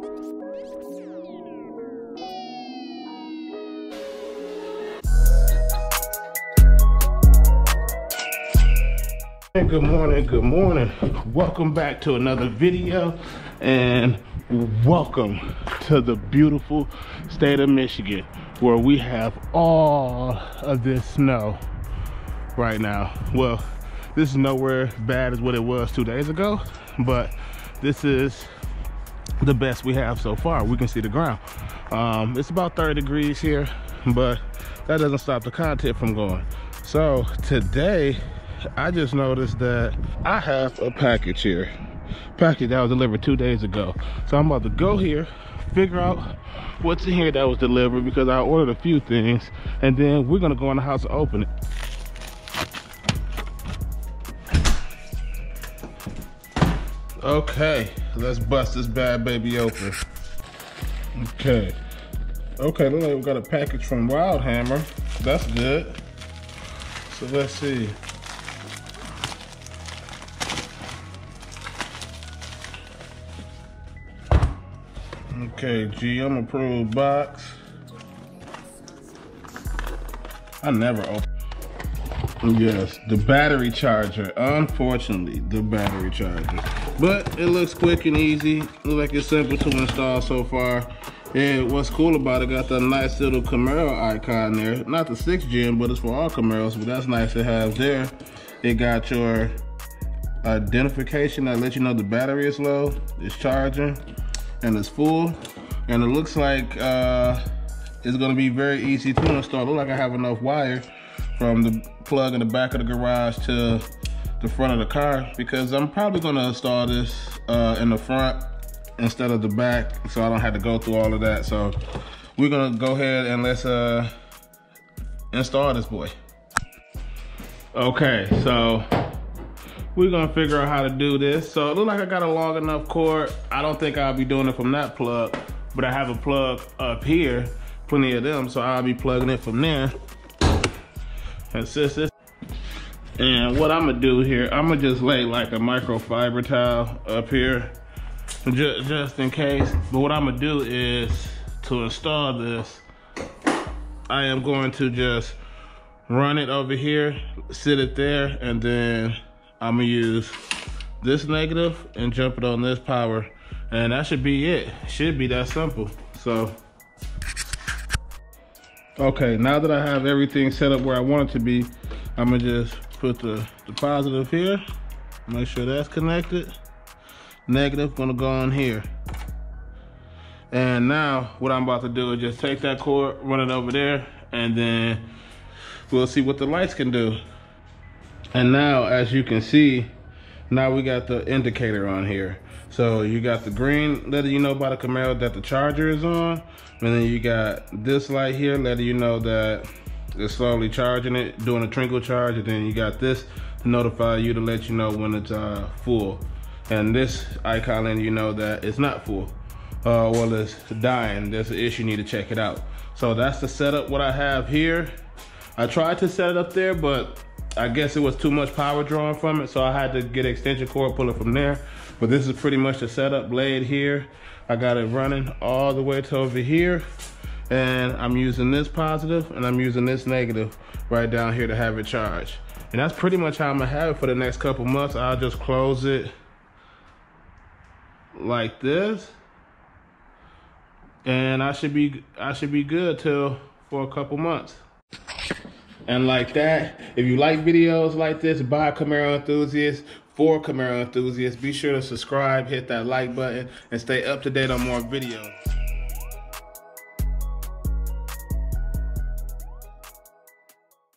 Good morning, good morning. Welcome back to another video, and welcome to the beautiful state of Michigan, where we have all of this snow right now. Well, this is nowhere as bad as what it was 2 days ago, but this is the best we have so far. We can see the ground. It's about 30 degrees here, but that doesn't stop the content from going. So today, I just noticed that I have a package here. Package that was delivered 2 days ago. So I'm about to go here, figure out what's in here that was delivered, because I ordered a few things, and then we're gonna go in the house and open it. Okay, let's bust this bad baby open. Okay, look like we got a package from Wild Hammer. That's good. So let's see. Okay, GM approved box. I never open. Yes, the battery charger. Unfortunately, the battery charger. But it looks quick and easy. Looks like it's simple to install so far. And what's cool about it, got the nice little Camaro icon there. Not the 6th gen, but it's for all Camaros, but that's nice to have there. It got your identification that lets you know the battery is low, it's charging, and it's full. And it looks like it's gonna be very easy to install. Look like I have enough wire from the plug in the back of the garage to the front of the car, because I'm probably gonna install this in the front instead of the back, so I don't have to go through all of that. So we're gonna go ahead and let's install this boy. Okay, so we're gonna figure out how to do this. So it looks like I got a long enough cord. I don't think I'll be doing it from that plug, but I have a plug up here, plenty of them, so I'll be plugging it from there. And what I'm gonna do here, I'm gonna just lay like a microfiber towel up here, just in case. But what I'm gonna do is, to install this, I am going to just run it over here, sit it there, and then I'm gonna use this negative and jump it on this power, and that should be it. Should be that simple. So, okay, now that I have everything set up where I want it to be, I'm gonna just put the positive here, make sure that's connected. Negative gonna go on here. And now what I'm about to do is just take that cord, run it over there, and then we'll see what the lights can do. And now, as you can see, now we got the indicator on here. So you got the green letting you know by the Camaro that the charger is on. And then you got this light here letting you know that it's slowly charging it, doing a trickle charge. And then you got this to notify you to let you know when it's full. And this icon letting you know that it's not full. Well, it's dying. There's an issue, you need to check it out. So that's the setup, what I have here. I tried to set it up there, but I guess it was too much power drawing from it, so I had to get an extension cord, pull it from there. But this is pretty much the setup. Blade here, I got it running all the way to over here, and I'm using this positive and I'm using this negative right down here to have it charged. And that's pretty much how I'm gonna have it for the next couple months. I'll just close it like this, and I should be good for a couple months. And like that, if you like videos like this by Camaro enthusiasts, for Camaro enthusiasts, be sure to subscribe, hit that like button, and stay up to date on more videos.